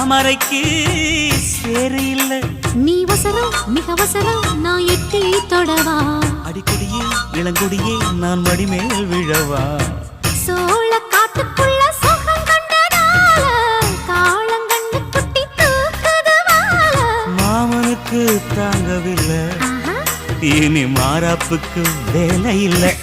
தாமரைக்கு சேரு இல்ல. நீ வசரம் மிக வசரம் நான் எட்டி தொடவா. அடிக்கடியே இளங்குடியே நான் மடிமேல் விழவா. சோழ காட்டுக்குள்ள சுகம் கண்டதால காளங்கண்ணு குட்டி தூக்குதுவால. மாமனுக்கு தாங்கவில்லை, இனி மாறாப்புக்கு வேலை இல்லை.